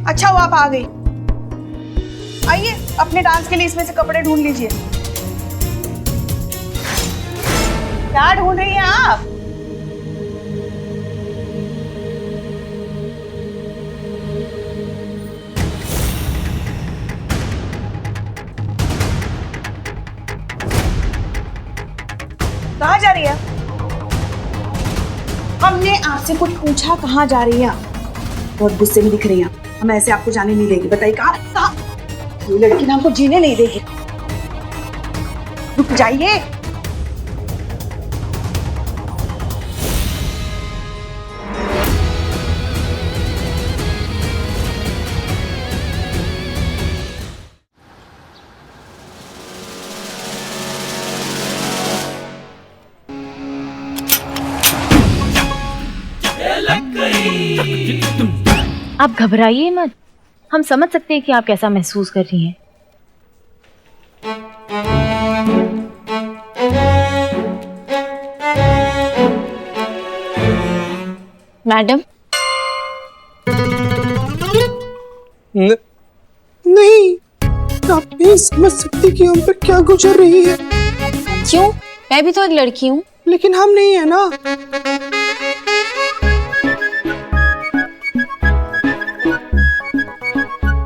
अच्छा हुआ आप आ गई। आइए अपने डांस के लिए इसमें से कपड़े ढूंढ लीजिए। क्या ढूंढ रही हैं आप? कहाँ जा रही है? हमने आपसे कुछ पूछा, कहाँ जा रही है? बहुत गुस्से में दिख रही है। हम ऐसे आपको जाने नहीं देंगे। बताइए कहाँ? ये लड़की ना हमको जीने नहीं देगी। रुक जाइए। आप घबराइए मत, हम समझ सकते हैं कि आप कैसा महसूस कर रही हैं। मैडम नहीं, आप नहीं समझ सकती कि हम पर क्या गुजर रही है। क्यों? मैं भी तो एक लड़की हूँ। लेकिन हम नहीं है ना।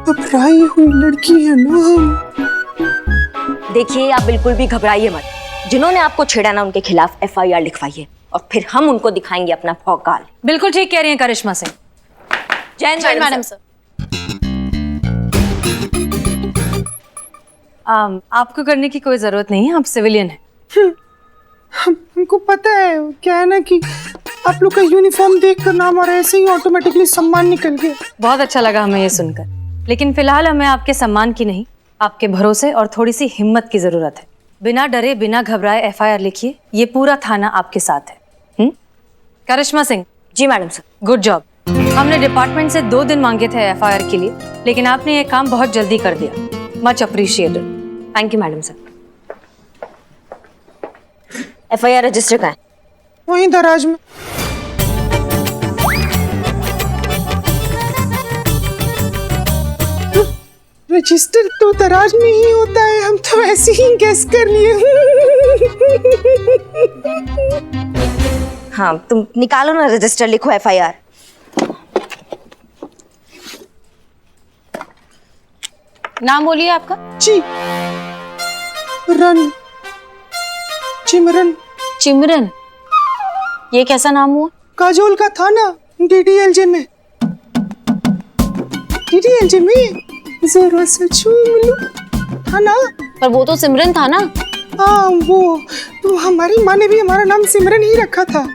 घबराई हुई लड़की है ना हम। देखिए आप बिल्कुल भी घबराइए मत। जिन्होंने आपको छेड़ा ना उनके खिलाफ एफआईआर लिखवाइए और फिर हम उनको दिखाएंगे अपना भौकाल। बिल्कुल ठीक कह रही हैं करिश्मा सिंह। जय मैडम सर। आपको करने की कोई जरूरत नहीं है, आप सिविलियन हैं। हमको पता है, क्या है ना कि आप लोग का यूनिफॉर्म देखकर ना हमारा ऐसे ही ऑटोमेटिकली सम्मान निकल गया। बहुत अच्छा लगा हमें ये सुनकर, लेकिन फिलहाल हमें आपके सम्मान की नहीं, आपके भरोसे और थोड़ी सी हिम्मत की जरूरत है। बिना डरे बिना घबराए एफआईआर लिखिए, ये पूरा थाना आपके साथ है। करिश्मा सिंह। जी मैडम सर। Good job. हमने डिपार्टमेंट से 2 दिन मांगे थे एफआईआर के लिए, लेकिन आपने ये काम बहुत जल्दी कर दिया। Much appreciated. Thank you madam sir. FIR register कहाँ है? वहीं दराज में। रजिस्टर तो दराज में ही होता है, हम तो ऐसे ही गेस कर लिए। हाँ तुम निकालो ना रजिस्टर, लिखो एफआईआर। नाम बोलिए आपका। जी रन चिमरन। चिमरन, ये कैसा नाम हुआ? काजोल का था ना डीडीएलजे में। डीडीएलजे में जरा सा चूम लूं, था ना? पर वो तो सिमरन था ना। हाँ वो तो हमारी माँ ने भी हमारा नाम सिमरन ही रखा था,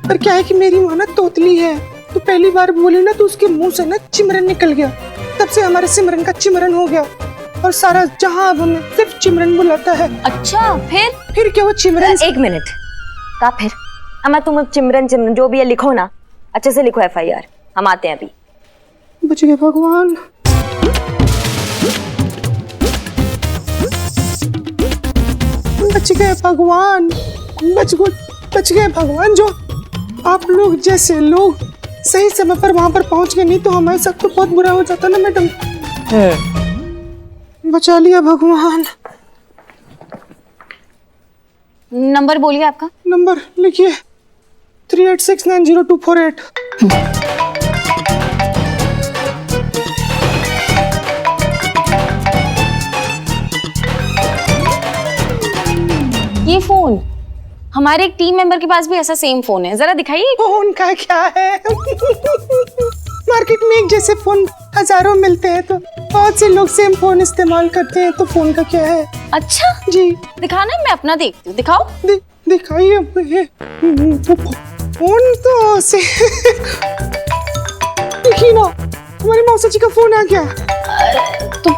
पर क्या है कि मेरी माँ ना तोतली है, तो पहली बार बोली ना तो उसके मुंह से ना चिमरन निकल गया। तब से हमारे सिमरन का चिमरन हो गया और सारा जहां अब हमें सिर्फ चिमरन बुलाता है। अच्छा फिर क्या वो चिमरन? एक मिनट का फिर अम्मा, तुम चिमरन चिमरन जो भी है लिखो ना, अच्छे से लिखो एफआईआर। हम आते हैं अभी। बच गए भगवान। बच गए भगवान, बच गए भगवान। जो आप लोग जैसे लोग सही समय पर वहां पर पहुंच गए, नहीं तो हमारे साथ तो बहुत बुरा हो जाता ना मैडम। बचा लिया भगवान। नंबर बोलिए आपका। नंबर लिखिए 38690248। ये फोन हमारे एक टीम मेंबर के पास भी ऐसा सेम फोन है, जरा दिखाइए। फोन का क्या है? मार्केट में एक जैसे फोन हजारों मिलते हैं, तो बहुत से लोग सेम फोन इस्तेमाल करते हैं, तो फोन का क्या है? अच्छा जी दिखाना है, मैं अपना देखती हूँ। दिखाओ। दिखाइए। फोन तो से देखिए ना, हमारी मौसा जी का फोन आ गया। तो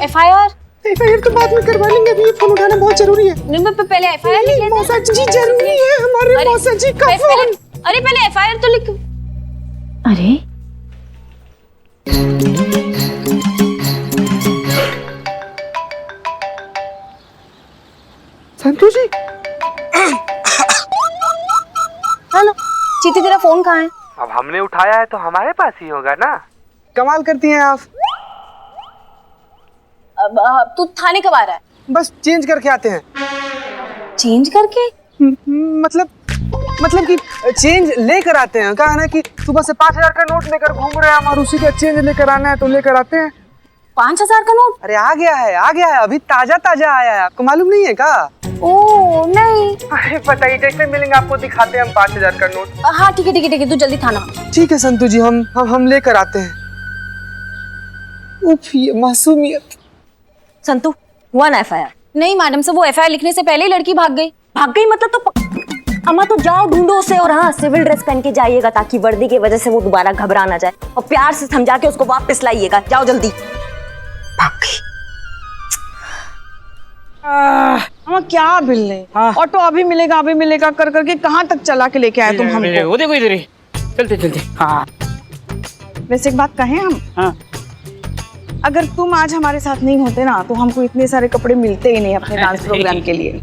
एफआईआर तो बाद में करवा लेंगे, अभी ये फोन उठाना बहुत जरूरी है। नहीं, मैं पहले एफआईआर लिख लेते हैं। मौसा जी जरूरी है, हमारे मौसा जी का फोन। अरे पहले एफआईआर तो लिख। अरे संतोष जी। हेलो चीती, तेरा फोन कहाँ है? अब हमने उठाया है तो हमारे पास ही होगा ना। कमाल करती हैं आप। तू थाने कब आ रहा है? बस चेंज करके आते हैं। चेंज करके? मतलब कि चेंज लेकर आते हैं। कहा है ना कि सुबह से 5,000 का नोट लेकर घूम रहे हैं हम और उसी का चेंज लेकर आना है तो लेकर आते हैं। 5,000 का नोट? अरे आ गया है, अभी ताजा आया है। आपको मालूम नहीं है क्या? ओ नहीं। अरे बताइए कैसे मिलेंगे आपको, दिखाते हैं हम 5,000 का नोट। हाँ ठीक है, तू जल्दी थाना। ठीक है संतू जी, हम लेकर आते हैं। उफ, ये मासूमियत। संतू, हुआ ना FIR? नहीं मैडम से वो FIR लिखने से पहले ही लड़की भाग गई। भाग गई मतलब? तो अम्मा तो जाओ ढूंढो उसे, और हाँ सिविल ड्रेस पहन के जाइएगा ताकि वर्दी की वजह से वो दोबारा घबरा ना जाए, और प्यार से समझा के उसको वापस लाइएगा। जाओ जल्दी। भाग गई। हम क्या बिल्ले, ऑटो अभी मिलेगा कर करके कहाँ तक चला के लेके आए तुम हमको? वो देखो इधर ही, चलते। हाँ वैसे एक बात कहें हम, हाँ अगर तुम आज हमारे साथ नहीं होते ना तो हमको इतने सारे कपड़े मिलते ही नहीं अपने डांस प्रोग्राम के लिए।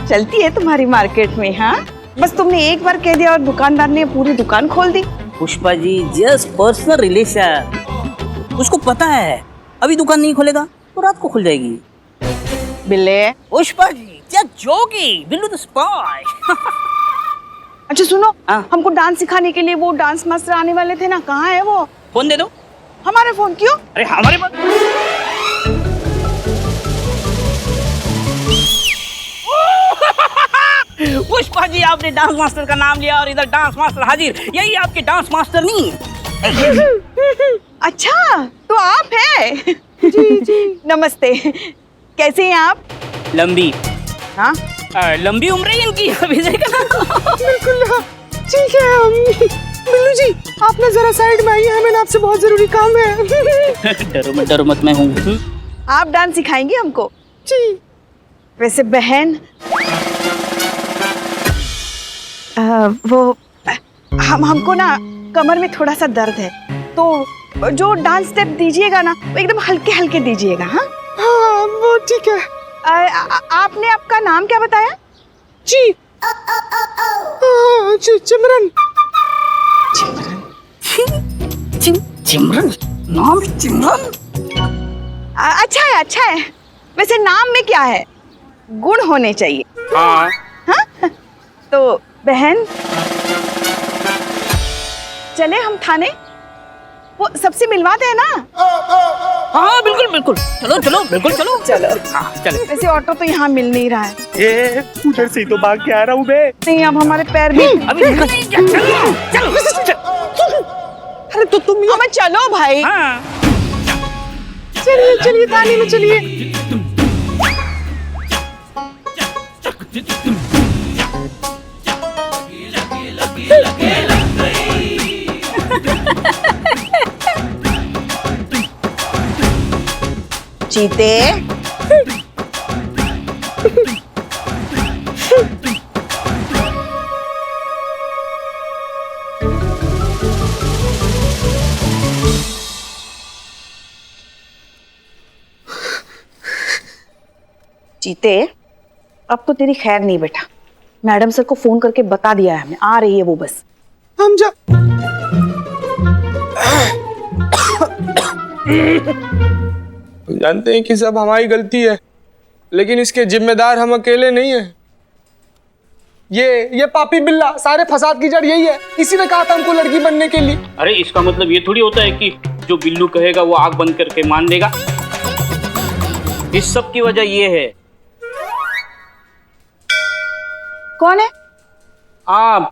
चलती है तुम्हारी मार्केट में। हाँ बस तुमने एक बार कह दिया और दुकानदार ने पूरी दुकान खोल दी। Pushpa ji, just personal relation. उसको पता है अभी दुकान नहीं खोलेगा तो रात को खुल जाएगी। बिल्ले, Pushpa ji just joking, Billu the spy. अच्छा सुनो, हाँ? हमको डांस सिखाने के लिए वो डांस मास्टर आने वाले थे ना, कहाँ है वो? फोन दे दो। हमारे फोन क्यों? अरे हमारे पास पुष्पा जी, आपने डांस मास्टर का नाम लिया और इधर डांस मास्टर हाजिर। यही आपके डांस मास्टर नहीं? अच्छा तो आप हैं? जी नमस्ते, कैसे हैं आप? लंबी, हाँ लंबी उम्र है इनकी। अभी देखा। बिल्कुल ठीक है। बिल्लू जी आप ना जरा साइड में आइए, हमें ना आपसे बहुत जरूरी काम है। डरो मत, मैं हूँ। आप डांस सिखाएंगे हमको? जी। वैसे बहन, वो हमको ना कमर में थोड़ा सा दर्द है, तो जो डांस स्टेप दीजिएगा ना वो एकदम हल्के हल्के दीजिएगा। हाँ वो ठीक है। आपने आपका नाम क्या बताया? जी चिमरन। चिमरन? नाम चिमरन? अच्छा है। वैसे नाम में क्या है, गुण होने चाहिए। हाँ। हाँ तो बहन चले हम थाने, वो सबसे मिलवाते हैं ना? हाँ बिल्कुल, चलो बिल्कुल चलो। हाँ चलो। वैसे ऑटो तो यहाँ मिल नहीं रहा है। ये उधर से तो भाग के आ रहा हूँ मैं। नहीं अब हमारे पैर भी। अभी चलो। अरे तो तुम हमें चलो भाई। हाँ चलिए थाने में चलिए। चीते, चीते अब तो तेरी खैर नहीं बेटा। मैडम सर को फोन करके बता दिया है हमें, आ रही है वो बस। हम जा जानते हैं कि सब हमारी गलती है, लेकिन इसके जिम्मेदार हम अकेले नहीं हैं। ये पापी बिल्ला, सारे फसाद की जड़ यही है। इसी ने कहा था हमको लड़की बनने के लिए। अरे इसका मतलब ये थोड़ी होता है कि जो बिल्लू कहेगा वो आंख बंद करके मान लेगा। इस सब की वजह ये है। कौन है? आप।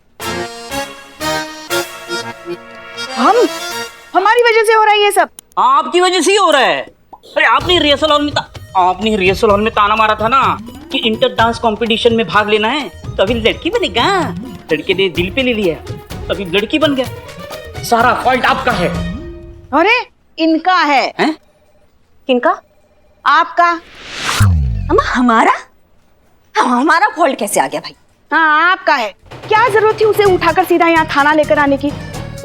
हमारी वजह से हो रहा है ये सब? आपकी वजह से ही हो रहा है। अरे आपने रिहर्सल हॉल में ताना मारा था ना कि इंटर डांस कंपटीशन में भाग लेना है तो अभी लड़की बनेगा। लड़के ने दिल पे ले लिया, अभी लड़की बन गया। सारा फॉल्ट आपका है। अरे इनका है। हैं? किनका? आपका। अम्मा हमारा फॉल्ट कैसे आ गया भाई? हाँ आपका है। क्या जरूरत थी उसे उठाकर सीधा यहाँ थाना लेकर आने की?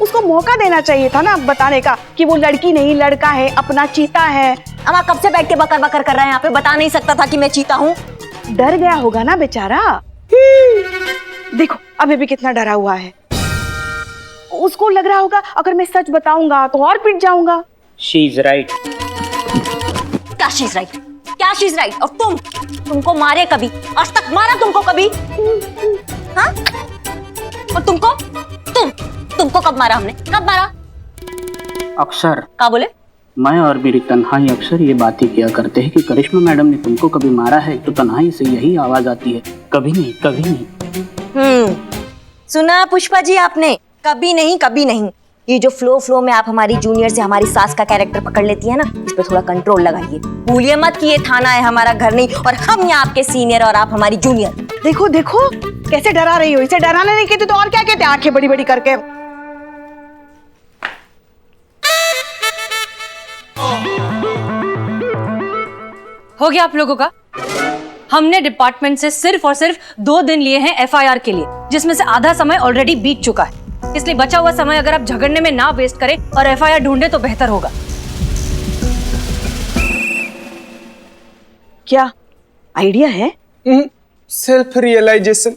उसको मौका देना चाहिए था ना बताने का कि वो लड़की नहीं लड़का है, अपना चीता है। अम्मा कब से बैठ के बकर बकर कर रहे हैं यहाँ पे? बता नहीं सकता था कि मैं चीता हूँ? डर गया होगा ना बेचारा। देखो अभी भी कितना डरा हुआ है। उसको लग रहा होगा अगर मैं सच बताऊंगा तो और पिट जाऊंगा। She is right. क्या शी इज राइट? क्या शी इज राइट? और तुमको मारे कभी? आज तक मारा तुमको कभी? हाँ? और तुमको कब मारा हमने? कब मारा? अक्सर क्या बोले? मैं और मेरी तन्हाई अक्सर ये बातें किया करते हैं कि करिश्मा मैडम ने तुमको कभी मारा है, तो तन्हाई से यही आवाज आती है, कभी नहीं, कभी नहीं। सुना पुष्पा जी आपने? कभी नहीं, कभी नहीं। ये जो फ्लो में आप हमारी जूनियर से हमारी सास का कैरेक्टर पकड़ लेती है ना, इस पे थोड़ा कंट्रोल लगाइए। भूलिए मत कि ये थाना है, हमारा घर नहीं, और हम यहाँ आपके सीनियर और आप हमारी जूनियर। देखो देखो कैसे डरा रही हो। इसे डराने नहीं कहते तो और क्या कहते? आंखें बड़ी बड़ी करके। हो गया आप लोगों का? हमने डिपार्टमेंट से सिर्फ और सिर्फ 2 दिन लिए हैं एफआईआर के लिए, जिसमें से आधा समय ऑलरेडी बीत चुका है। इसलिए बचा हुआ समय अगर आप झगड़ने में ना वेस्ट करें और एफआईआर ढूंढे तो बेहतर होगा। क्या आइडिया है? Self realisation.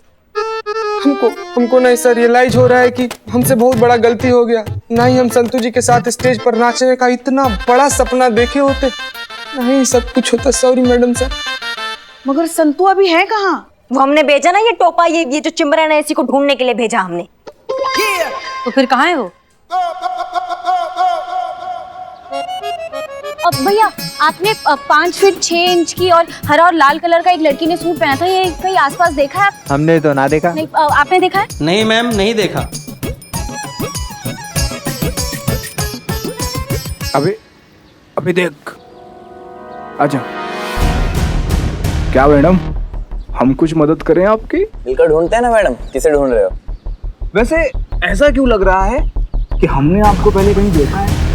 हमको ना ऐसा रियलाइज हो रहा है कि हमसे बहुत बड़ा गलती हो गया। ना ही हम संतू जी के साथ स्टेज पर नाचने का इतना बड़ा सपना देखे होते, ना ही सब कुछ होता। Sorry madam sir. मगर संतू अभी है कहाँ? वो हमने भेजा ना, ये टोपा, ये जो चिमरन है, इसी को ढूंढने के लिए भेजा हमने। तो फिर कहाँ है वो? अब भैया आपने 5 फीट 6 इंच की और हरा और लाल कलर का एक लड़की ने सूट पहना था, ये कहीं आसपास देखा है? हमने तो ना देखा। नहीं, आपने देखा है? नहीं मैम, नहीं देखा। अभी देख, अच्छा क्या मैडम, हम कुछ मदद करें आपकी? मिलकर ढूंढते हैं ना मैडम, किसे ढूंढ रहे हो? वैसे ऐसा क्यों लग रहा है कि हमने आपको पहले कहीं देखा है?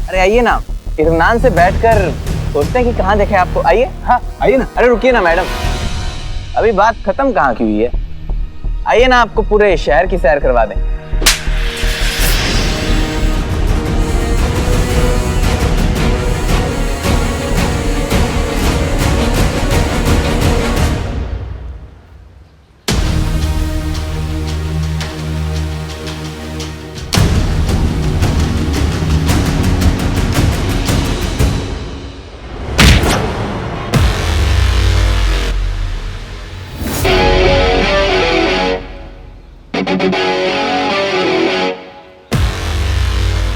अरे आइए ना, इत्मीनान से बैठकर सोचते हैं कि कहाँ देखे आपको। आइए। हाँ आइए ना। अरे रुकिए ना मैडम, अभी बात खत्म कहाँ की हुई है। आइए ना, आपको पूरे शहर की सैर करवा दें।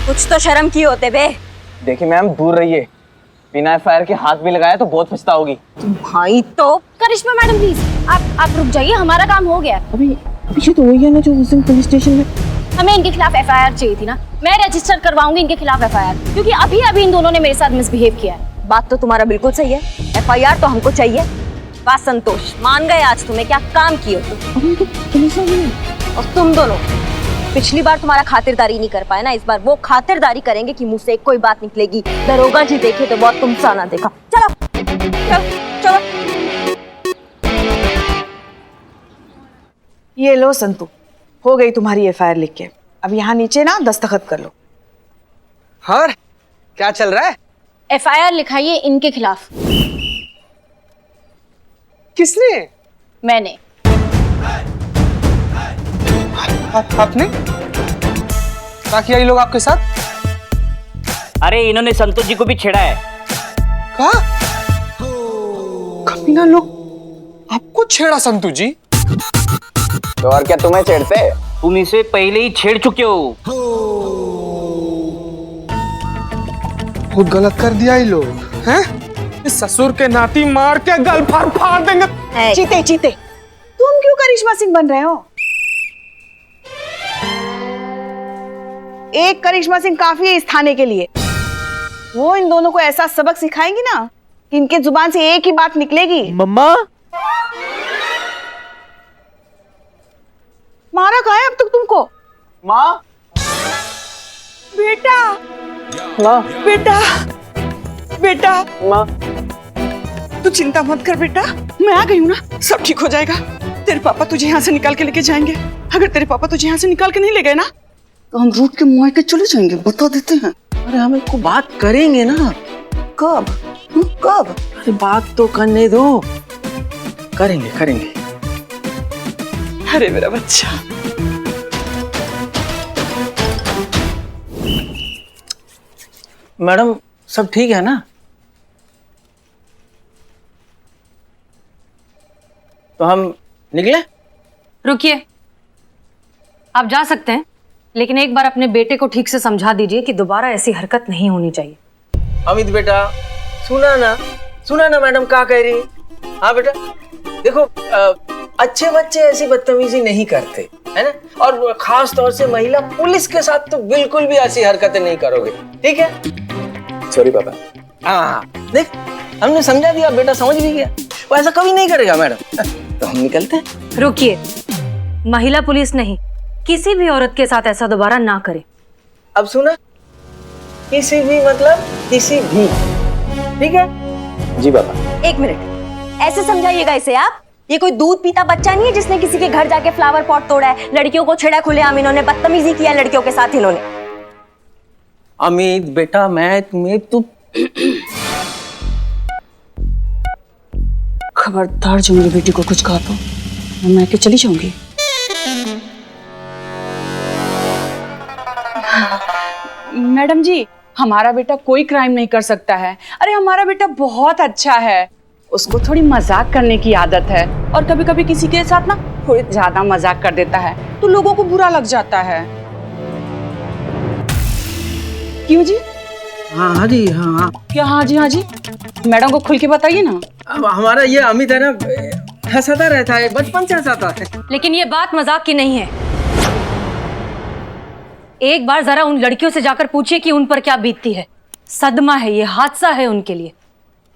कुछ तो शर्म की होते बे। देखिए मैम, दूर रहिए, बिना एफआईआर के हाथ भी लगाया तो बहुत पछताओगी। भाई तो करिश्मा मैडम प्लीज आप रुक जाइए, हमारा काम हो गया। अभी पीछे तो वही है ना जो उस दिन पुलिस स्टेशन में। हमें इनके खिलाफ एफआईआर चाहिए थी ना, मैं रजिस्टर करवाऊंगी इनके खिलाफ एफआईआर, क्योंकि अभी इन दोनों ने मेरे साथ मिसबिहेव किया है। बात तो तुम्हारा बिल्कुल सही है, एफआईआर तो हमको चाहिए। बात संतोष, मान गए आज तुम्हें क्या काम किए तुम। और तुम दोनों पिछली बार तुम्हारा खातिरदारी नहीं कर पाए ना, इस बार वो खातिरदारी करेंगे कि मुंह से कोई बात निकलेगी। दरोगा जी देखे तो बहुत तुमसा ना देखा। चलो चलो चलो। ये लो संतू, हो गई तुम्हारी एफआईआर लिख के। अब यहाँ नीचे ना दस्तखत कर लो। हाँ क्या चल रहा है? एफआईआर लिखाइए इनके खिलाफ। किसने? मैंने। आपने? क्या किया ये लोग आपके साथ? अरे इन्होंने संतोष जी को भी छेड़ा है। क्या? कमीना लोग आपको छेड़ा संतू जी? तो और क्या तुम्हें छेड़ते? तुम इसे पहले ही छेड़ चुके हो। बहुत गलत कर दिया ये लोग हैं? इस ससुर के नाती मार के गल फाड़ देंगे। चीते चीते, तुम क्यों करिश्मा सिंह बन रहे हो? एक करिश्मा सिंह काफी है इस थाने के लिए। वो इन दोनों को ऐसा सबक सिखाएंगी ना कि इनके जुबान से एक ही बात निकलेगी। मम्मा, मारा कहाँ है अब तक तुमको? माँ, बेटा माँ, बेटा बेटा, माँ। तू चिंता मत कर बेटा, मैं आ गई हूँ ना, सब ठीक हो जाएगा। तेरे पापा तुझे यहाँ से निकाल के लेके जाएंगे। अगर तेरे पापा तुझे यहाँ से निकाल के नहीं ले गए ना तो हम रूट के मुँह के चले जाएंगे, बता देते हैं। अरे हम इसको बात करेंगे ना। कब? कब? अरे बात तो करने दो, करेंगे करेंगे। अरे मेरा बच्चा। मैडम सब ठीक है ना? तो हम निकले? रुकिए, आप जा सकते हैं, लेकिन एक बार अपने बेटे को ठीक से समझा दीजिए कि दोबारा ऐसी हरकत नहीं होनी चाहिए। अमित बेटा, सुना ना मैडम क्या कह रही है? हाँ बेटा, देखो अच्छे बच्चे ऐसी बदतमीजी नहीं करते, है ना? और खास तौर से महिला पुलिस के साथ तो बिल्कुल भी ऐसी हरकतें नहीं करोगे, ठीक है? सॉरी पापा। हाँ देख, हमने समझा दिया, बेटा समझ भी गया, वो ऐसा कभी नहीं करेगा मैडम। तो हम निकलते हैं। रुकिए, महिला पुलिस नहीं, किसी भी औरत के साथ ऐसा दोबारा ना करें। अब सुना, किसी भी मतलब किसी भी, ठीक है? जी पापा। एक मिनट, ऐसे समझाइएगा इसे आप। ये कोई दूध पीता बच्चा नहीं है जिसने किसी के घर जाके फ्लावर पॉट तोड़ा है, लड़कियों को छेड़ा खुलेआम इन्होंने बदतमीजी किया लड़कियों के साथ इन्होंने। अमित बेटा, मैं तुम्हें तो खबरदार जो मेरी बेटी को कुछ कहा तो मैं के चली जाऊंगी। मैडम जी, हमारा बेटा कोई क्राइम नहीं कर सकता है। अरे हमारा बेटा बहुत अच्छा है, उसको थोड़ी मजाक करने की आदत है और कभी कभी किसी के साथ ना थोड़ी ज्यादा मजाक कर देता है तो लोगों को बुरा लग जाता है। क्यों जी? हाँ जी, हाँ। क्या हाँ जी? मैडम को खुल के बताइए ना। अब हमारा ये अमित है ना, हंसाता रहता है, बचपन से हंसाता है। लेकिन ये बात मजाक की नहीं है। एक बार जरा उन लड़कियों से जाकर पूछिए कि उन पर क्या बीतती है। सदमा है, ये हादसा है उनके लिए।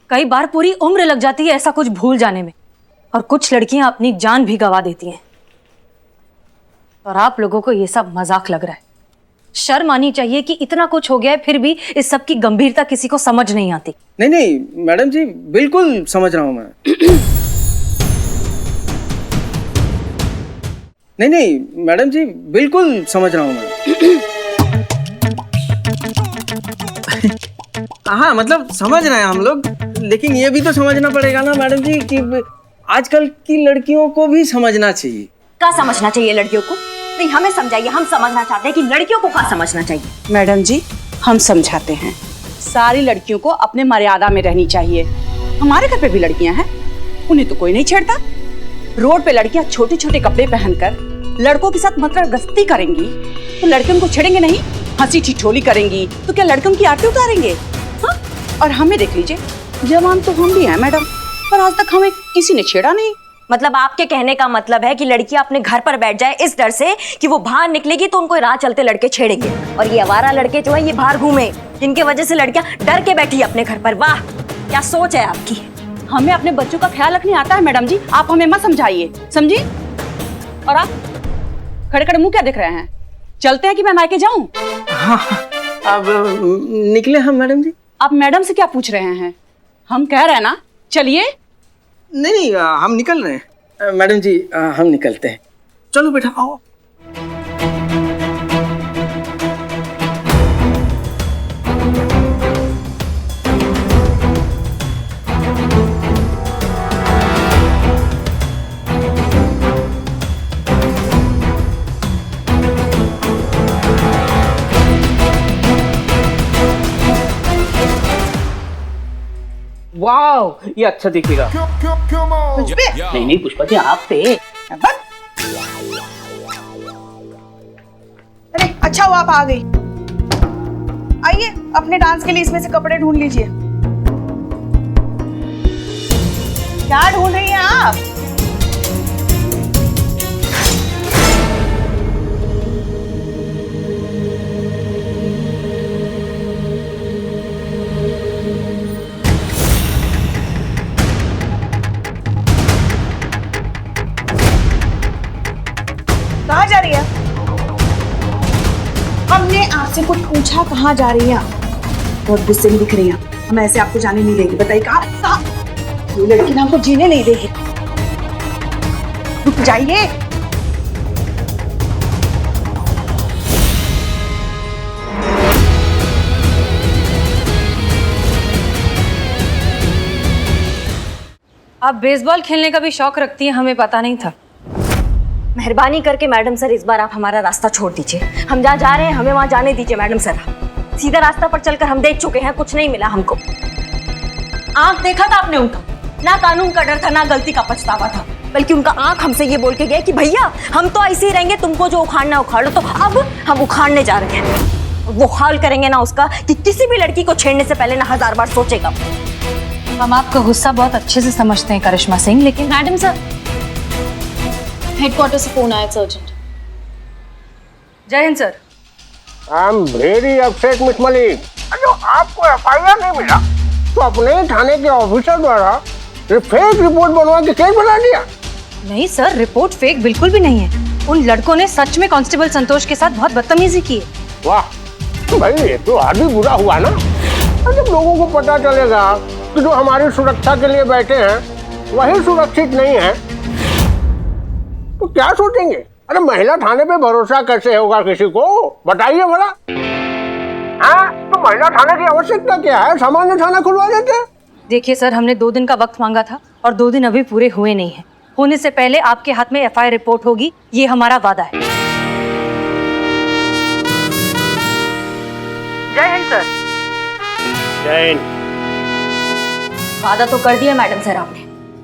कई बार पूरी उम्र लग जाती है ऐसा कुछ भूल जाने में, और कुछ लड़कियां अपनी जान भी गंवा देती हैं। और आप लोगों को ये सब मजाक लग रहा है। शर्म आनी चाहिए कि इतना कुछ हो गया है, फिर भी इस सब की गंभीरता किसी को समझ नहीं आती। नहीं मैडम जी, बिल्कुल समझ रहा हूँ मैं। नहीं मैडम जी, बिल्कुल समझ रहा हूँ मैं। हाँ मतलब समझ रहे हैं हम लोग, लेकिन ये भी तो समझना पड़ेगा ना मैडम जी कि आजकल की लड़कियों को भी समझना चाहिए। क्या समझना चाहिए लड़कियों को? नहीं, हमें समझाइए, हम समझना चाहते हैं कि लड़कियों को क्या समझना चाहिए। मैडम जी, हम समझाते हैं। सारी लड़कियों को अपने मर्यादा में रहनी चाहिए। हमारे घर पे भी लड़कियां हैं, उन्हें तो कोई नहीं छेड़ता। रोड पे लड़कियां छोटे छोटे कपड़े पहनकर लड़कों के साथ गस्ती करेंगी तो लड़के उनको छेड़ेंगे नहीं, हंसी ठिठोली करेंगी तो क्या लड़के उनकी आरती उतारेंगे? हाँ? और हमें देख लीजिए, जवान तो हम भी हैं मैडम, पर आज तक हमें किसी ने छेड़ा नहीं। मतलब आपके कहने का मतलब है कि लड़कियां अपने घर पर बैठ जाए इस डर से कि वो बाहर निकलेगी तो उनको राह चलते लड़के छेड़ेंगे, और ये आवारा लड़के जो है ये बाहर घूमे, जिनकी वजह से लड़कियां डर के बैठी है अपने घर पर। वाह, क्या सोच है आपकी। हमें अपने बच्चों का ख्याल रखने आता है मैडम जी, आप हमें मत समझाइए, समझी? और आप खड़े खड़े मुंह क्या देख रहे हैं? चलते हैं कि मैं मायके जाऊं? हाँ, अब निकले हम मैडम जी। आप मैडम से क्या पूछ रहे हैं? हम कह रहे हैं ना चलिए। नहीं, हम निकल रहे हैं मैडम जी, हम निकलते हैं। चलो बेटा आओ। वाह, ये अच्छा दिखेगा। नहीं पुष्पा जी, आप पे। अरे अच्छा हुआ आप आ गई। आइए, अपने डांस के लिए इसमें से कपड़े ढूंढ लीजिए। क्या ढूंढ रही हैं आप? कहाँ जा रही है? हमने आपसे कुछ पूछा, कहाँ जा रही है? बहुत गुस्से में दिख रही हैं। हम ऐसे आपको जाने नहीं देंगे। बताइए कहाँ? ये लड़की ना हमको जीने नहीं देगी। रुक जाइए। आप बेसबॉल खेलने का भी शौक रखती हैं, हमें पता नहीं था। मेहरबानी करके मैडम सर, इस बार आप हमारा रास्ता छोड़ दीजिए। हम जहाँ जा रहे हैं हमें वहाँ जाने दीजिए मैडम सर। सीधा रास्ता पर चलकर हम देख चुके हैं, कुछ नहीं मिला हमको। आंख देखा था आपने उनका, ना कानून का डर था ना गलती का पछतावा था, बल्कि उनका आंख हमसे ये बोल के गया कि भैया हम तो ऐसे ही रहेंगे, तुमको जो उखाड़ना उखाड़ लो। तो अब हम उखाड़ने जा रहे हैं। वो हाल करेंगे ना उसका कि किसी भी लड़की को छेड़ने से पहले ना 1000 बार सोचेगा। हम आपका गुस्सा बहुत अच्छे से समझते हैं करिश्मा सिंह, लेकिन मैडम सर, हेडक्वार्टर से फोन आया, अर्जेंट। जय Hind sir. I am very upset miss Malik. जो आपको एफआईआर नहीं मिला तो अपने थाने के ऑफिसर द्वारा फेक रिपोर्ट बनवा के केस बना दिया। नहीं सर, रिपोर्ट फेक बिल्कुल भी नहीं है। उन लड़कों ने सच में कांस्टेबल संतोष के साथ बहुत बदतमीजी की है। वाह भाई, ये तो और भी बुरा हुआ ना। जब लोगों को पता चलेगा कि जो हमारी सुरक्षा के लिए बैठे हैं वही सुरक्षित नहीं है तो क्या सोचेंगे? अरे महिला थाने पे भरोसा कैसे होगा किसी को, बताइए भला। हाँ, तो महिला थाने की आवश्यकता क्या है? सामान्य थाना खुलवा देते हैं। देखिए सर, हमने 2 दिन का वक्त मांगा था और 2 दिन अभी पूरे हुए नहीं हैं। होने से पहले आपके हाथ में एफआईआर रिपोर्ट होगी, ये हमारा वादा है। जय हिंद सर। जय हिंद। वादा तो कर दिया मैडम सर आपने,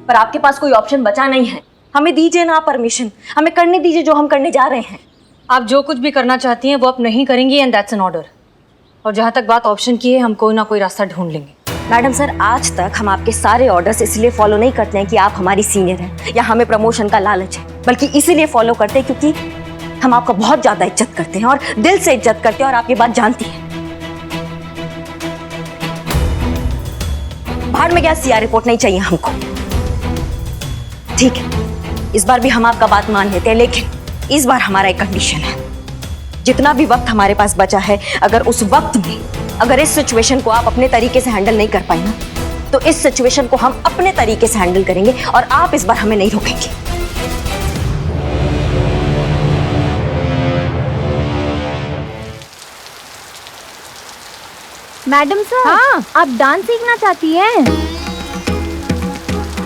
पर आपके पास कोई ऑप्शन बचा नहीं है। हमें दीजिए ना परमिशन, हमें करने दीजिए जो हम करने जा रहे हैं। आप जो कुछ भी करना चाहती हैं वो आप नहीं करेंगी, एंड दैट्स एन ऑर्डर। और जहाँ तक बात ऑप्शन की है, हम कोई ना कोई रास्ता ढूंढ लेंगे। मैडम सर, आज तक हम आपके सारे ऑर्डर्स इसलिए फॉलो नहीं करते हैं कि आप हमारी सीनियर हैं या हमें प्रमोशन का लालच है, बल्कि इसीलिए फॉलो करते हैं क्योंकि हम आपका बहुत ज्यादा इज्जत करते हैं और दिल से इज्जत करते हैं, और आप ये बात जानती हैं। बाहर में क्या सीआर रिपोर्ट नहीं चाहिए हमको। ठीक है, इस बार भी हम आपका बात मान लेते हैं, लेकिन इस बार हमारा एक कंडीशन है। जितना भी वक्त हमारे पास बचा है, अगर उस वक्त में अगर इस सिचुएशन को आप अपने तरीके से हैंडल नहीं कर पाए ना, तो इस सिचुएशन को हम अपने तरीके से हैंडल करेंगे और आप इस बार हमें नहीं रोकेंगे। मैडम सर, हाँ, आप डांस सीखना चाहती हैं?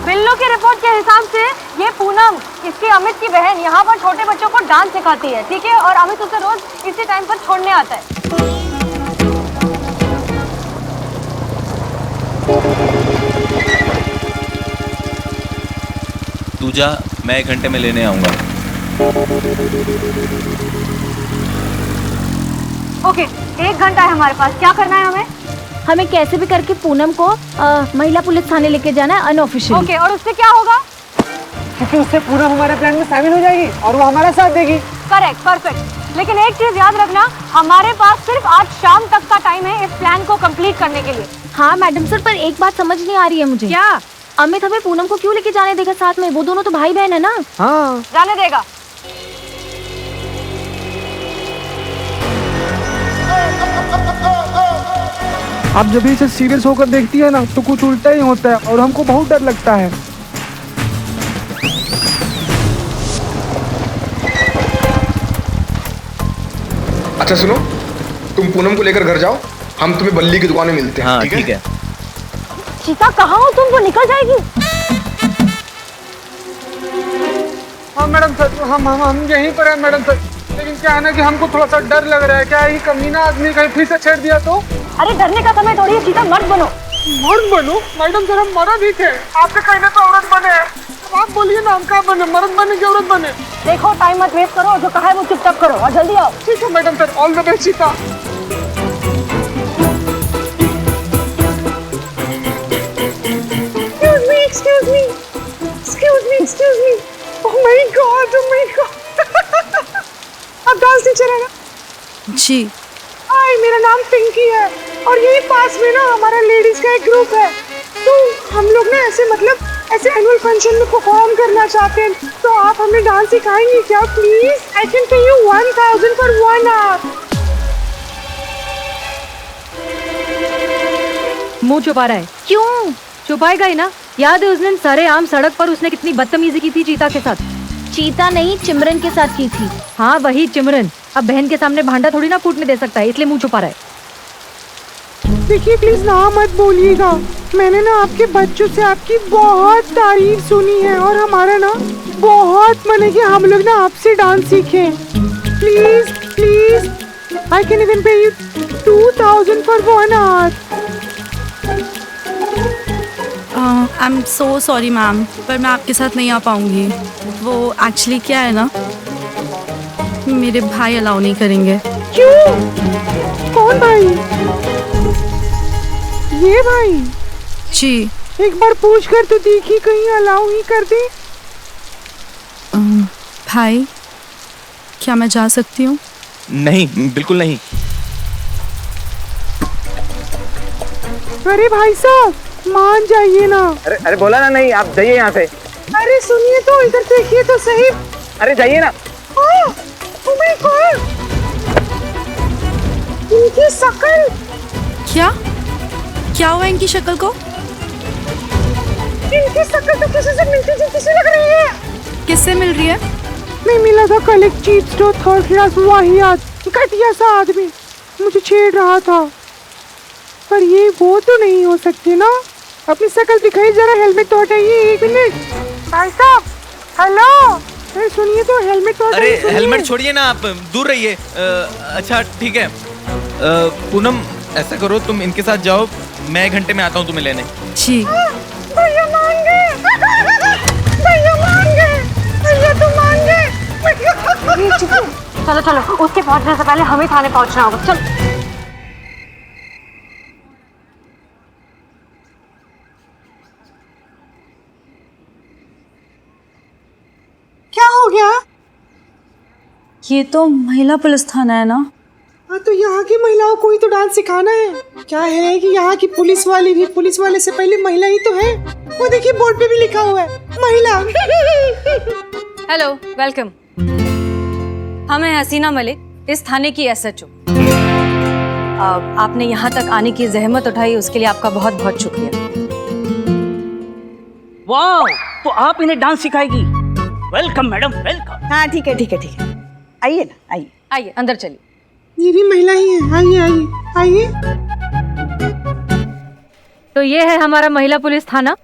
बिल्लो की रिपोर्ट के हिसाब से ये पूनम, इसकी अमित की बहन, यहाँ पर छोटे बच्चों को डांस सिखाती है, ठीक है? और अमित उसे रोज इसी टाइम पर छोड़ने आता है। तू जा, मैं 1 घंटे में लेने आऊंगा। ओके, 1 घंटा है हमारे पास। क्या करना है हमें? हमें कैसे भी करके पूनम को महिला पुलिस थाने लेके जाना है, अनऑफिशियल। ओके, और उससे क्या होगा? क्योंकि उससे पूनम हमारे प्लान में शामिल हो जाएगी और वो हमारा साथ देगी। Correct, perfect. लेकिन एक चीज याद रखना, हमारे पास सिर्फ आज शाम तक का टाइम है इस प्लान को कंप्लीट करने के लिए। हाँ मैडम सर, पर एक बात समझ नहीं आ रही है मुझे। क्या? अमित हमें पूनम को क्यों लेके जाने देगा साथ में? वो दोनों तो भाई बहन है ना। हाँ, जाने देगा। आप जब इसे सीरियस होकर देखती है ना तो कुछ उल्टा ही होता है और हमको बहुत डर लगता है। अच्छा सुनो, तुम पूनम को लेकर घर जाओ, हम तुम्हें बल्ली की दुकान में मिलते हैं। हाँ ठीक है। सीता कहाँ हो तुम? वो निकल जाएगी। हाँ मैडम सर, हम यहीं पर हैं मैडम सर, लेकिन क्या है ना कि हमको थोड़ा सा डर लग रहा है। क्या ही कमीना आदमी कहीं फिर से छेड़ दिया तो? अरे डरने का समय थोड़ी है, सीता मर्द बनो। मर्द बनो? मैडम सर, हम मर्द ही थे, आपसे कहने तो औरत बने हैं। आप बोलिए ना, हम कहाँ बने? मर्द बने की औरत बने? देखो, टाइम मत वेस्ट करो, जो कहा है वो चुपचाप करो और जल्दी आओ। ठीक है madam sir, all the best Sita. Excuse me. Oh my God. आप डांस टीचर है ना? जी। हाय, मेरा नाम पिंकी है और यही पास में ना हमारा लेडीज का एक ग्रुप है। तो हम लोग ना ऐसे एनुअल फंक्शन में परफॉर्म करना चाहते हैं, तो आप हमें डांस सिखाएंगे क्या please? I can pay you 1000 for 1 hour। मुंह छुपा रहा है? क्यों छुपाएगा ही ना। याद है उस दिन सरेआम सड़क पर उसने कितनी बदतमीजी की थी चीता के साथ? चीता नहीं, चिमरन के साथ की थी। हाँ वही चिमरन। अब बहन के सामने भांडा थोड़ी ना फूटने दे सकता है, इसलिए मुंह छुपा रहा है। देखिए प्लीज ना मत बोलिएगा, मैंने ना आपके बच्चों से आपकी बहुत तारीफ सुनी है और हमारा ना बहुत मन है कि हम लोग ना आपसे डांस सीखें। प्लीज आई कैन इवन पे you 2000 I am so sorry ma'am, पर मैं आपके साथ नहीं आ पाऊंगी। वो एक्चुअली क्या है ना, मेरे भाई अलाउ नहीं करेंगे। क्यों? कौन भाई? ये भाई? जी। एक बार पूछ कर तो देखी, कहीं अलाउ ही कर दे। भाई, क्या मैं जा सकती हूँ? नहीं, बिल्कुल नहीं। अरे भाई साहब, मान जाइए ना। अरे बोला ना नहीं, आप जाइए यहाँ से। अरे सुनिए तो, इधर देखिए तो सही। अरे जाइए ना। Oh my God! इनकी शक्ल। क्या हुआ इनकी शक्ल को? इनकी शक्ल तो किसी से मिलती जुलती सी लग रही है। किससे मिल रही है? मैं मिला था कल एक चीप स्टोर थर्ड क्लास वाहियात घटिया सा आदमी, मुझे छेड़ रहा था। पर ये वो तो नहीं हो सकती ना। अपनी शक्ल दिखाई जरा, हेलमेट तो हटाइए। 1 मिनट भाई साहब। हेलो, अरे सुनिए तो, हेलमेट तो अरे हटाइए। हेलमेट छोड़िए ना, आप दूर रहिए। अच्छा ठीक है। पूनम, ऐसा करो, तुम इनके साथ जाओ, मैं 1 घंटे में आता हूँ तुम्हें लेने। जी। भैया मान गए, भैया मान गए, भैया तो मान गए। चलो चलो, उसके पहुंचने से पहले हमें थाने पहुंचना होगा। चल। क्या हो गया? ये तो महिला पुलिस थाना है ना? हाँ, तो यहाँ की महिलाओं को ही तो डांस सिखाना है। क्या है कि यहाँ की पुलिस वाली भी पुलिस वाले से पहले महिला ही तो है। वो देखिए, बोर्ड पे भी लिखा हुआ है महिला। Hello, welcome. हम हैं हसीना मलिक, इस थाने की SHO। आपने यहाँ तक आने की जहमत उठाई, उसके लिए आपका बहुत बहुत शुक्रिया। वाह, तो आप इन्हें डांस सिखाएगी? Welcome madam, welcome. हाँ ठीक है ठीक है ठीक है, आइए ना, आइए आइए अंदर चलिए। ये भी महिला ही है। आइए आइए आइए। तो ये है हमारा महिला पुलिस थाना।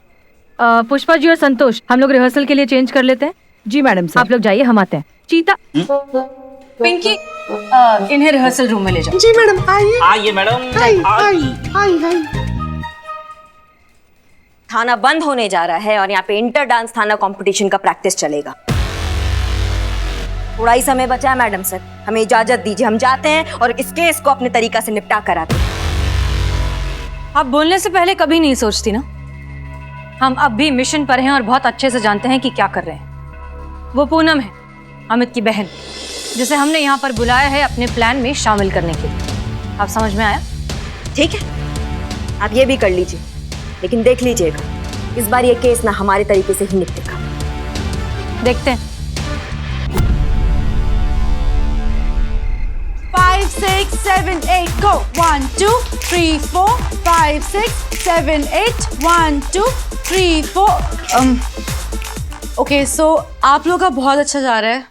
पुष्पा जी और संतोष, हम लोग रिहर्सल के लिए चेंज कर लेते हैं। जी मैडम सर। आप लोग जाइए, हम आते हैं। चीता, पिंकी, इन्हें रिहर्सल रूम में ले जाओ। जी मैडम, आइए आइए मैडम। आइए। थाना बंद होने जा रहा है और यहाँ पे इंटर डांस थाना कंपटीशन का प्रैक्टिस चलेगा। थोड़ा ही समय बचा है मैडम सर, हमें इजाजत दीजिए, हम जाते हैं और इस केस को अपने तरीका से निपटा कर आते हैं। आप बोलने से पहले कभी नहीं सोचती ना? हम अब भी मिशन पर हैं और बहुत अच्छे से जानते हैं कि क्या कर रहे हैं। वो पूनम है, अमित की बहन, जिसे हमने यहाँ पर बुलाया है अपने प्लान में शामिल करने के लिए। आप समझ में आया? ठीक है, आप ये भी कर लीजिए, लेकिन देख लीजिएगा इस बार ये केस ना हमारे तरीके से ही निपटेगा। देखते हैं। 5 6 7 8 go 1 2 3 4 5 6 7 8 1 2 3 4। ओके, सो आप लोग का बहुत अच्छा जा रहा है।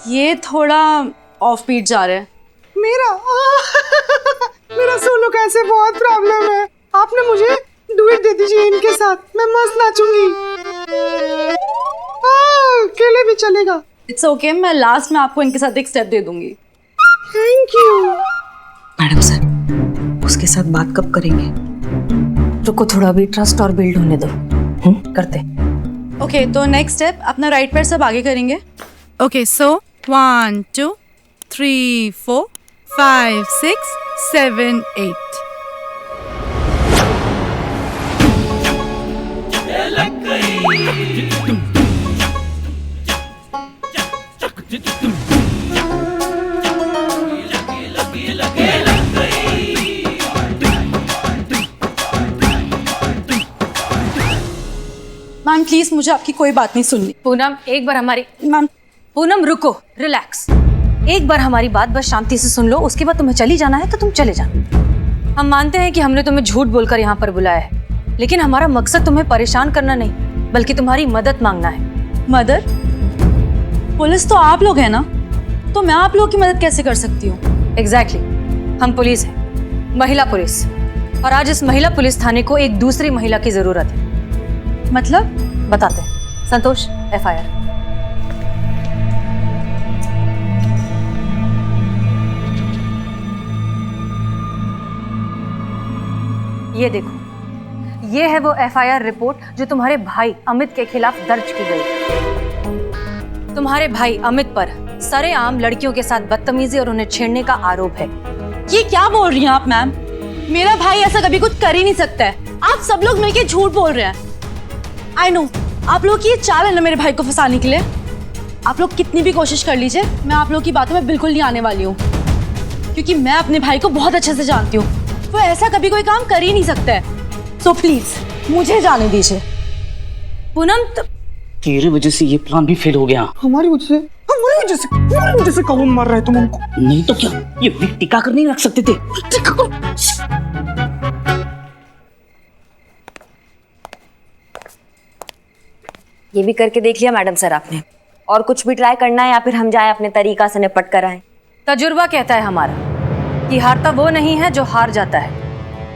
ये थोड़ा ऑफ बीट जा रहा है। मेरा सोलो कैसे बहुत प्रॉब्लम है। आपने मुझे डुएट दे दीजिए इनके साथ, मैं मस्त नाचूंगी। अकेले भी चलेगा। इट्स ओके, मैं लास्ट में आपको इनके साथ एक स्टेप दे दूंगी। Thank you. मैडम सर, उसके साथ बात कब करेंगे? रुको, थोड़ा भी ट्रस्ट और बिल्ड होने दो। करते। ओके, तो नेक्स्ट स्टेप, अपना राइट पैर सब आगे करेंगे। Okay, so 1 2 3 4 5 6 7 8। मैम प्लीज, मुझे आपकी कोई बात नहीं सुननी। पूनम, एक बार हमारी मैम। पूनम रुको, रिलैक्स। एक बार हमारी बात बस शांति से सुन लो, उसके बाद तुम्हें चली जाना है तो तुम चले जाना। हम मानते हैं कि हमने तुम्हें झूठ बोलकर यहाँ पर बुलाया है, लेकिन हमारा मकसद तुम्हें परेशान करना नहीं, बल्कि तुम्हारी मदद मांगना है। मदद? पुलिस तो आप लोग हैं ना, तो मैं आप लोग की मदद कैसे कर सकती हूँ? एग्जैक्टली, हम पुलिस हैं, महिला पुलिस, और आज इस महिला पुलिस थाने को एक दूसरी महिला की जरूरत है। मतलब? बताते हैं। संतोष, FIR। ये देखो, ये है वो एफआईआर रिपोर्ट जो तुम्हारे भाई अमित के खिलाफ दर्ज की गई। तुम्हारे भाई अमित पर सरेआम लड़कियों के साथ बदतमीजी और उन्हें छेड़ने का आरोप है। ये क्या बोल रही हैं आप मैम? मेरा भाई ऐसा कभी कुछ कर ही नहीं सकता है। आप सब लोग मिलकर झूठ बोल रहे हैं। आई नो आप लोग की ये चाल है ना मेरे भाई को फंसाने के लिए। आप लोग कितनी भी कोशिश कर लीजिए, मैं आप लोग की बातों में बिल्कुल नहीं आने वाली हूँ, क्योंकि मैं अपने भाई को बहुत अच्छे से जानती हूँ। वो ऐसा कभी कोई काम कर ही नहीं सकता है। सो प्लीज मुझे जाने दीजिए। पूनम तेरी वजह से ये प्लान भी फेल हो गया। हमारी वजह से कौन मार रहा है तुम हमको? नहीं तो क्या, ये विक टिका कर नहीं रख सकते थे? ये भी करके देख लिया मैडम सर आपने? और कुछ भी ट्राई करना है या फिर हम जाए अपने तरीका से निपट कर आए? तजुर्बा कहता है हमारा कि हारता वो नहीं है जो हार जाता है,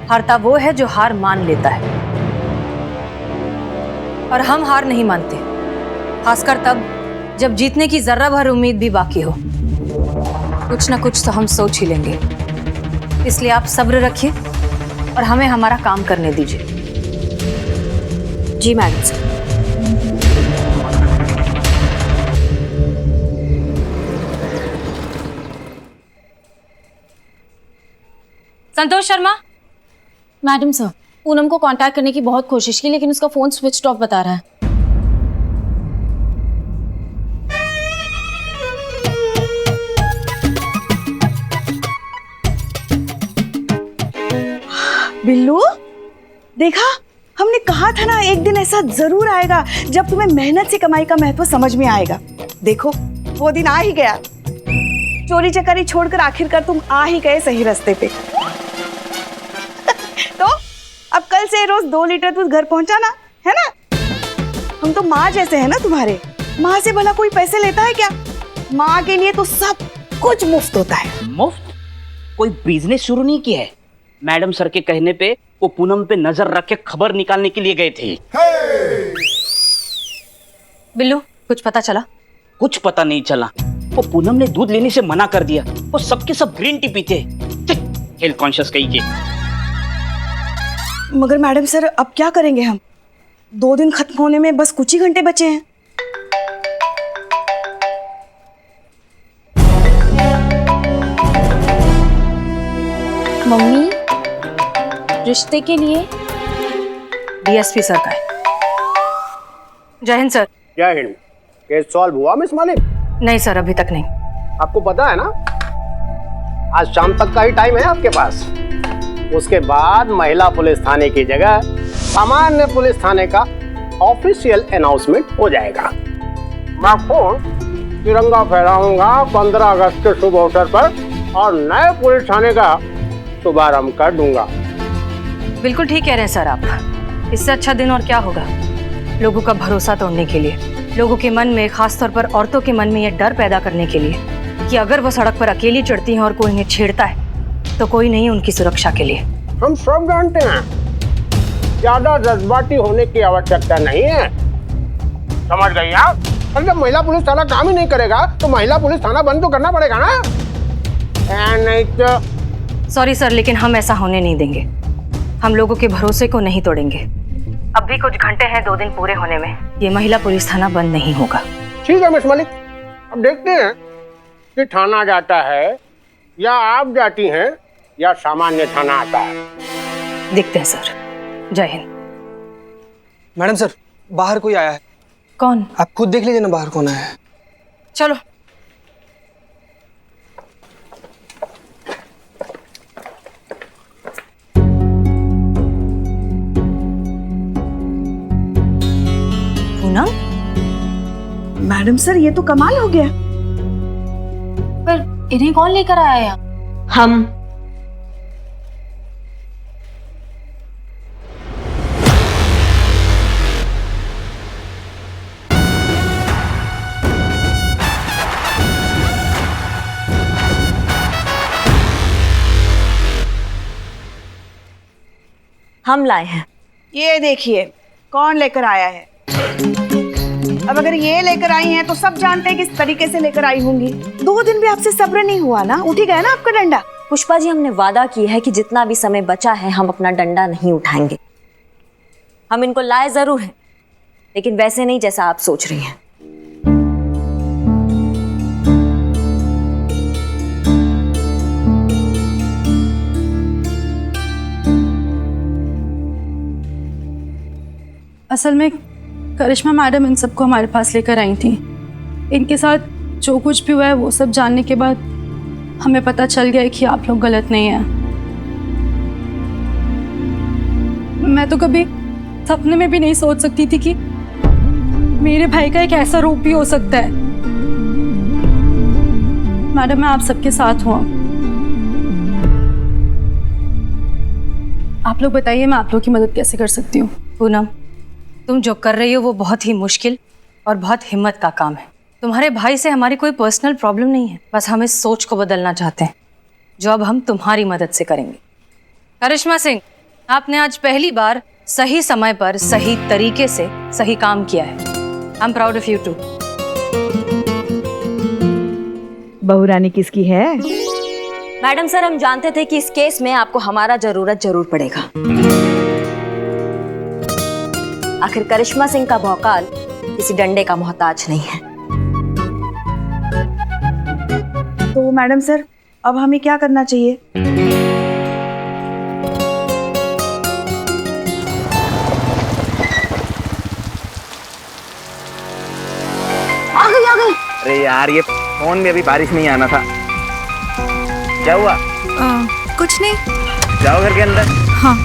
हारता वो है जो हार मान लेता है। और हम हार नहीं मानते, खासकर तब जब जीतने की जर्रा भर उम्मीद भी बाकी हो। कुछ ना कुछ तो हम सोच ही लेंगे, इसलिए आप सब्र रखिए और हमें हमारा काम करने दीजिए। जी madam sir. Santosh Sharma. Madam sir, Poonam को कांटेक्ट करने की बहुत कोशिश की, लेकिन उसका फोन स्विच ऑफ बता रहा है। बिल्लू, देखा, हमने कहा था ना एक दिन ऐसा जरूर आएगा जब तुम्हें मेहनत से कमाई का महत्व समझ में आएगा। देखो वो दिन आ ही गया। चोरी चकारी छोड़कर आखिरकार तुम आ ही गए सही रास्ते पे। तो अब कल से रोज 2 लीटर दूध घर पहुंचाना है ना। हम तो माँ जैसे है ना तुम्हारे। माँ से भला कोई पैसे लेता है क्या? माँ के लिए तो सब कुछ मुफ्त होता है। मुफ्त? कोई बिजनेस शुरू नहीं किया है। मैडम सर के कहने पे वो पूनम पे नजर रख के खबर निकालने के लिए गए थे। बिल्लू, कुछ पता चला? कुछ पता नहीं चला। वो पूनम ने दूध लेने से मना कर दिया। वो सबके सब ग्रीन टी पीते। हेल्थ कॉन्शियस कहीं के। मगर मैडम सर अब क्या करेंगे हम? 2 दिन खत्म होने में बस कुछ ही घंटे बचे हैं। मम्मी, रिश्ते के लिए डीएसपी सर का है। जय हिंद सर। जय हिंद। केस सॉल्व हुआ मिस मालिक? नहीं सर, अभी तक नहीं। आपको पता है ना, आज शाम तक का ही टाइम है आपके पास। उसके बाद महिला पुलिस थाने की जगह सामान्य पुलिस थाने का ऑफिशियल अनाउंसमेंट हो जाएगा। मैं खुद तिरंगा फहराऊंगा 15 अगस्त के शुभ अवसर पर और नए पुलिस थाने का शुभारंभ कर दूंगा। बिल्कुल ठीक कह रहे हैं सर आप। इससे अच्छा दिन और क्या होगा लोगों का भरोसा तोड़ने के लिए, लोगों के मन में, खासतौर पर औरतों के मन में ये डर पैदा करने के लिए कि अगर वो सड़क पर अकेली चढ़ती हैं और कोई इन्हें छेड़ता है तो कोई नहीं उनकी सुरक्षा के लिए। हम सब जानते हैं ज्यादा जज्बाती होने की आवश्यकता नहीं है। समझ गई आप? और जब महिला पुलिस थाना काम ही नहीं करेगा तो महिला पुलिस थाना बंद तो करना पड़ेगा ना। नहीं तो सॉरी सर, लेकिन हम ऐसा होने नहीं देंगे। हम लोगों के भरोसे को नहीं तोड़ेंगे। अब भी कुछ घंटे हैं 2 दिन पूरे होने में। ये महिला पुलिस थाना बंद नहीं होगा। ठीक है मिस मलिक, अब देखते हैं कि थाना जाता है या आप जाती हैं या सामान्य थाना आता है। देखते हैं सर। जय हिंद। मैडम सर, बाहर कोई आया है। कौन? आप खुद देख लीजिए ना बाहर कौन आया है। चलो। पूनम? मैडम सर ये तो कमाल हो गया। पर इन्हें कौन लेकर आया यहाँ? हम। हम लाए हैं। ये देखिए कौन लेकर आया है। अब अगर ये लेकर आई हैं तो सब जानते हैं किस तरीके से लेकर आई होंगी। 2 दिन भी आपसे सब्र नहीं हुआ ना, उठ ही गया ना आपका डंडा। पुष्पा जी, हमने वादा की है कि जितना भी समय बचा है हम अपना डंडा नहीं उठाएंगे। हम इनको लाए जरूर हैं, लेकिन वैसे नहीं जैसा आप सोच रही हैं। असल में करिश्मा मैडम इन सबको हमारे पास लेकर आई थी। इनके साथ जो कुछ भी हुआ है वो सब जानने के बाद हमें पता चल गया है कि आप लोग गलत नहीं हैं। मैं तो कभी सपने में भी नहीं सोच सकती थी कि मेरे भाई का एक ऐसा रूप भी हो सकता है। मैडम मैं आप सबके साथ हूँ। आप लोग बताइए मैं आप लोग की मदद कैसे कर सकती हूँ। पूनम, तुम जो कर रही हो वो बहुत ही मुश्किल और बहुत हिम्मत का काम है। तुम्हारे भाई से हमारी कोई पर्सनल प्रॉब्लम नहीं है, बस हम इस सोच को बदलना चाहते हैं, जो अब हम तुम्हारी मदद से करेंगे। करिश्मा सिंह, आपने आज पहली बार सही समय पर सही तरीके से सही काम किया है। I am proud of you too. बहू रानी किसकी है? मैडम सर, हम जानते थे कि इस केस में आपको हमारा जरूर पड़ेगा। आखिर करिश्मा सिंह का भौकाल किसी डंडे का मोहताज नहीं है। तो मैडम सर, अब हमें क्या करना चाहिए? आ गई। अरे यार, ये फोन में अभी बारिश नहीं आना था। क्या हुआ? कुछ नहीं। जाओ घर के अंदर। हाँ।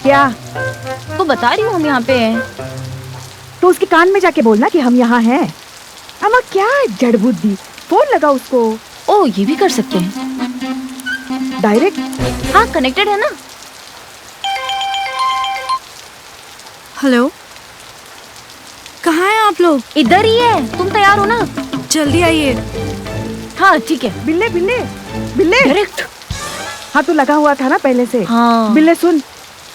क्या? तो बता रही हूँ हम यहाँ पे हैं। तो उसके कान में जाके बोलना कि हम यहाँ हैं। अम्मा क्या जड़ बुद्धि, फोन लगा उसको। ओ, ये भी कर सकते हैं डायरेक्ट। हाँ, कनेक्टेड है ना। हेलो, कहाँ हैं आप लोग? इधर ही है, तुम तैयार हो ना? जल्दी आइए। हाँ ठीक है। बिल्ले बिल्ले बिल्ले डायरेक्ट। हाँ, तो लगा हुआ था ना पहले से। हाँ। बिल्ले सुन,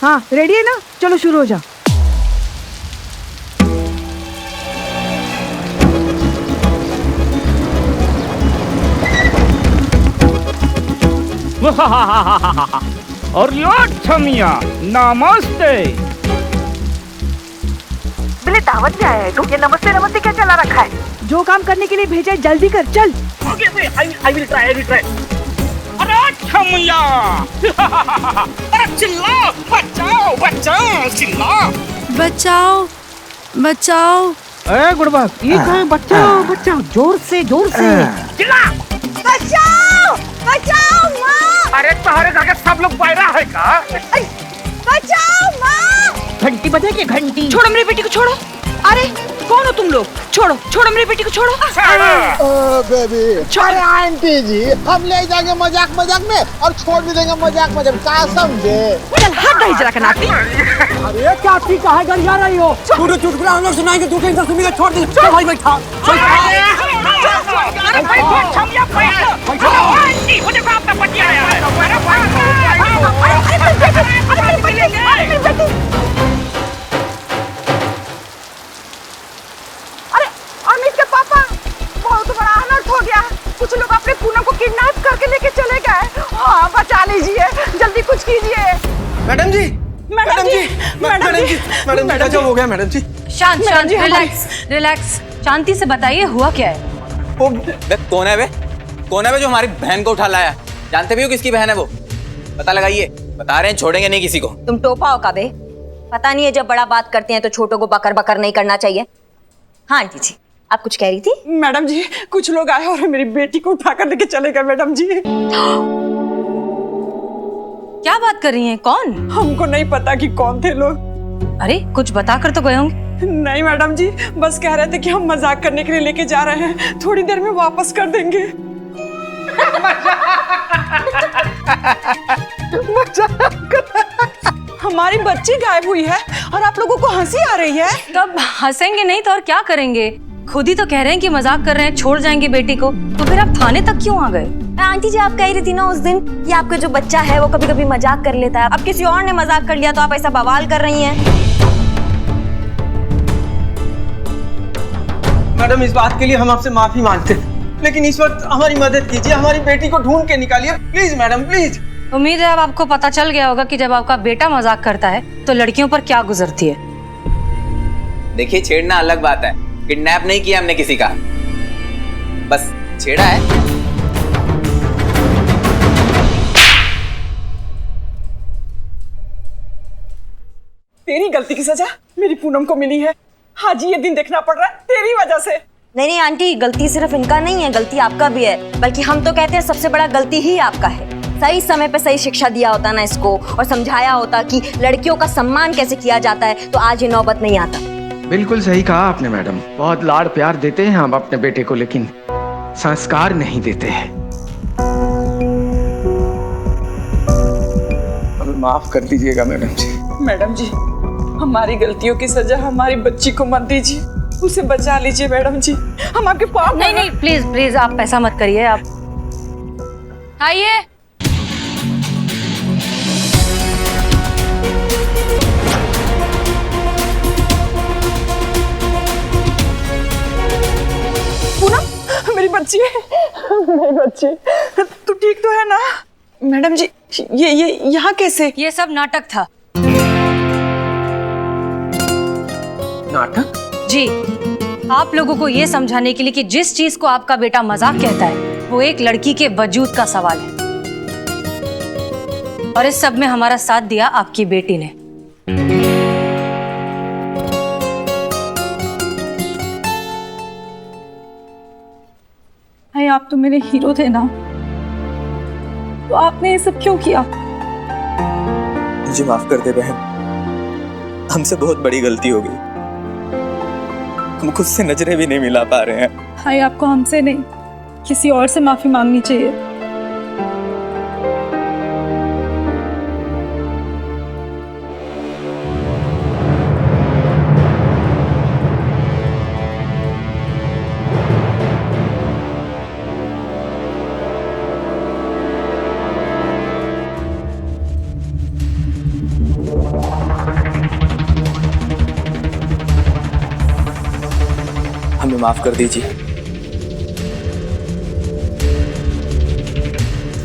हाँ रेडी है ना? चलो शुरू हो जा। और छमिया नमस्ते। बिल्ले दावत पे आया है तो ये नमस्ते नमस्ते क्या चला रखा है? जो काम करने के लिए भेजा है जल्दी कर, चल। I will try. अरे छमिया अरे चिल्ला, बचाओ चिल्ला। बचाओ। अरे गुड़बाग, ये कहाँ? बचाओ जोर से चिल्ला। बचाओ माँ। अरे तुम्हारे घर के सब लोग पैरा है का? बचाओ माँ। घंटी बजेगी, घंटी। छोड़ो मेरी बेटी को, छोड़ो। अरे कौन हो तुम लोग? छोड़ो मेरी बेटी को, छोड़ो। बेबी, अरे आंटी जी, हम ले जाएंगे मजाक में और छोड़ भी देंगे मजाक में, क्या समझे? चल हट रही जरा कनाती। अरे क्या ठीक है, घर जा रही हो? पूरे चुटकुला हम लोग सुनाएंगे, तू टेंशन सुनेगा, छोड़ दे। चल भाई बैठा। अरे अमित के पापा, बहुत बड़ा अनर्थ हो गया। कुछ लोग अपने पूनम को किडनैप करके लेके चले गए। हाँ, बचा लीजिए, जल्दी कुछ कीजिए। मैडम जी, गजब हो गया मैडम जी। शांत, रिलैक्स। शांति से बताइए हुआ क्या है? कौन है वे जो हमारी बहन को उठा लाया? जानते भी हो किसकी बहन है वो? पता लगाइए। बता रहे हैं, छोड़ेंगे नहीं किसी को। तुम टोपा हो का बे? पता नहीं है, जब बड़ा बात करते हैं तो छोटों को बकर नहीं करना चाहिए। हाँ आंटी जी, आप कुछ कह रही थी? मैडम जी, कुछ लोग आए और मेरी बेटी को उठाकर लेके चले गए मैडम जी। क्या बात कर रही हैं? कौन? हमको नहीं पता कि कौन थे लोग। अरे कुछ बताकर तो गए होंगे। नहीं मैडम जी, बस कह रहे थे कि हम मजाक करने के लिए लेके जा रहे हैं, थोड़ी देर में वापस कर देंगे। हमारी बच्ची गायब हुई है और आप लोगों को हंसी आ रही है। तब हंसेंगे नहीं तो और क्या करेंगे? खुद ही तो कह रहे हैं कि मजाक कर रहे हैं, छोड़ जाएंगे बेटी को, तो फिर आप थाने तक क्यों आ गए? आंटी जी, आप कह रही थी ना उस दिन कि आपका जो बच्चा है वो कभी कभी मजाक कर लेता है। अब किसी और ने मजाक कर लिया तो आप ऐसा बवाल कर रही हैं। मैडम, इस बात के लिए हम आपसे माफी मांगते हैं, लेकिन इस वक्त हमारी मदद कीजिए, हमारी बेटी को ढूंढ के निकालिए प्लीज मैडम, प्लीज। उम्मीद है अब आपको पता चल गया होगा कि जब आपका बेटा मजाक करता है तो लड़कियों पर क्या गुजरती है। देखिए, छेड़ना अलग बात है, किडनैप नहीं किया हमने किसी का, बस छेड़ा है। तेरी गलती की सजा मेरी पूनम को मिली है। हाँ जी, ये दिन देखना पड़ रहा है तेरी वजह से। नहीं आंटी, गलती सिर्फ इनका नहीं है, गलती आपका भी है। बल्कि हम तो कहते हैं सबसे बड़ा गलती ही आपका है। सही समय पे सही शिक्षा दिया होता ना इसको, और समझाया होता कि लड़कियों का सम्मान कैसे किया जाता है, तो आज ये नौबत नहीं आता। बिल्कुल सही कहा आपने मैडम। बहुत लाड़ प्यार देते हैं हम अपने बेटे को, लेकिन संस्कार नहीं देते हैं। माफ कर दीजिएगा मैडम जी। मैडम जी, हमारी गलतियों की सजा हमारी बच्ची को मत दीजिए, उसे बचा लीजिए मैडम जी, हम आपके पाप। नहीं नहीं, प्लीज प्लीज आप ऐसा मत करिए। आप आइए। पूनम, मेरी बच्ची है, मेरी बच्ची, तू ठीक तो है ना? मैडम जी, ये यहाँ कैसे? ये सब नाटक था। नाटक? जी, आप लोगों को ये समझाने के लिए कि जिस चीज को आपका बेटा मजाक कहता है वो एक लड़की के वजूद का सवाल है, और इस सब में हमारा साथ दिया आपकी बेटी ने। भाई, आप तो मेरे हीरो थे ना, तो आपने ये सब क्यों किया? मुझे माफ कर दे बहन, हमसे बहुत बड़ी गलती हो गई। हम खुद से नजरें भी नहीं मिला पा रहे हैं। भाई, आपको हमसे नहीं किसी और से माफी मांगनी चाहिए। हमें माफ कर दीजिए।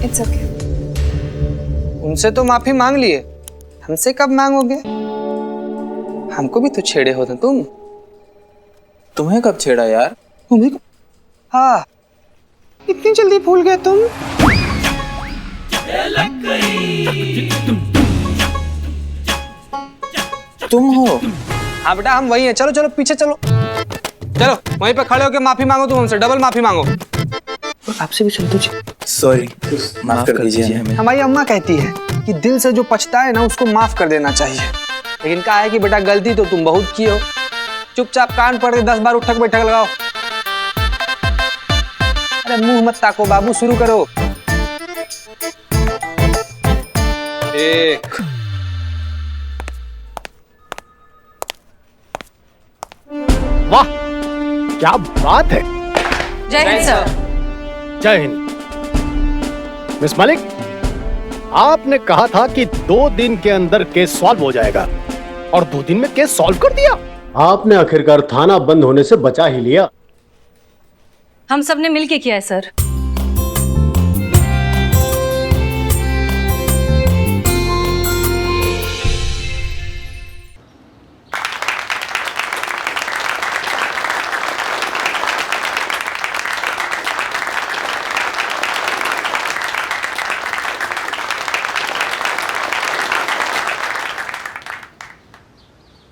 It's okay. उनसे तो माफी मांग लिए, हमसे कब मांगोगे? हमको भी तो छेड़े हो ना तुम। तुम्हें कब छेड़ा यार? तुम्हें? हाँ, इतनी जल्दी भूल गए तुम? तुम हो? हाँ बेटा, हम वही हैं। चलो चलो पीछे चलो, चलो वहीं पे खड़े होके माफी मांगो, तुम हमसे डबल माफी मांगो। आपसे भी चलते जी। सॉरी, माफ कर दीजिए हमें। हमारी अम्मा कहती है कि दिल से जो पछता है ना उसको माफ कर देना चाहिए, लेकिन कहा है कि बेटा गलती तो तुम बहुत की हो। चुपचाप कान पकड़ के 10 बार उठक बैठक लगाओ। अरे मुंह मत ताको बाबू, शुरू करो। एक, वाह क्या बात है। जय हिंद सर। जय हिंद। मिस मलिक, आपने कहा था कि 2 दिन के अंदर केस सॉल्व हो जाएगा, और 2 दिन में केस सॉल्व कर दिया। आपने आखिरकार थाना बंद होने से बचा ही लिया। हम सब ने मिलके किया है सर।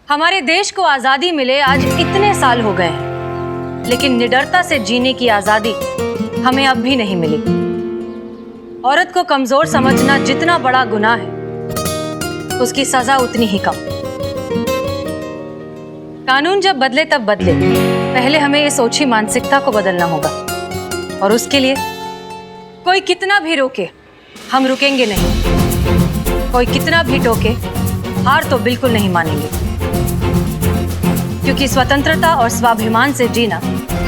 हमारे देश को आजादी मिले आज इतने साल हो गए हैं, लेकिन निडरता से जीने की आजादी हमें अब भी नहीं मिली। औरत को कमजोर समझना जितना बड़ा गुनाह है, उसकी सजा उतनी ही कम। कानून जब बदले तब बदले, पहले हमें ये सोची मानसिकता को बदलना होगा, और उसके लिए कोई कितना भी रोके हम रुकेंगे नहीं। कोई कितना भी टोके हार तो बिल्कुल नहीं मानेंगे, क्योंकि स्वतंत्रता और स्वाभिमान से जीना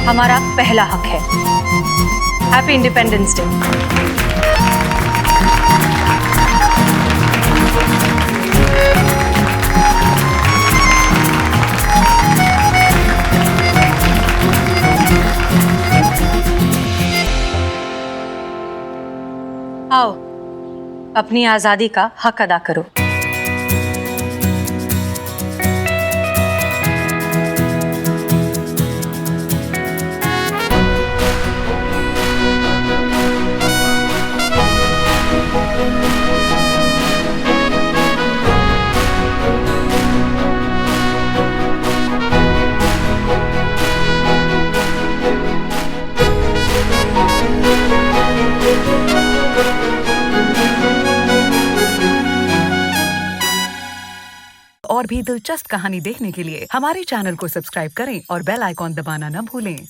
हमारा पहला हक है। Happy independence day. आओ अपनी आजादी का हक अदा करो। और भी दिलचस्प कहानी देखने के लिए हमारे चैनल को सब्सक्राइब करें और बेल आइकॉन दबाना न भूलें।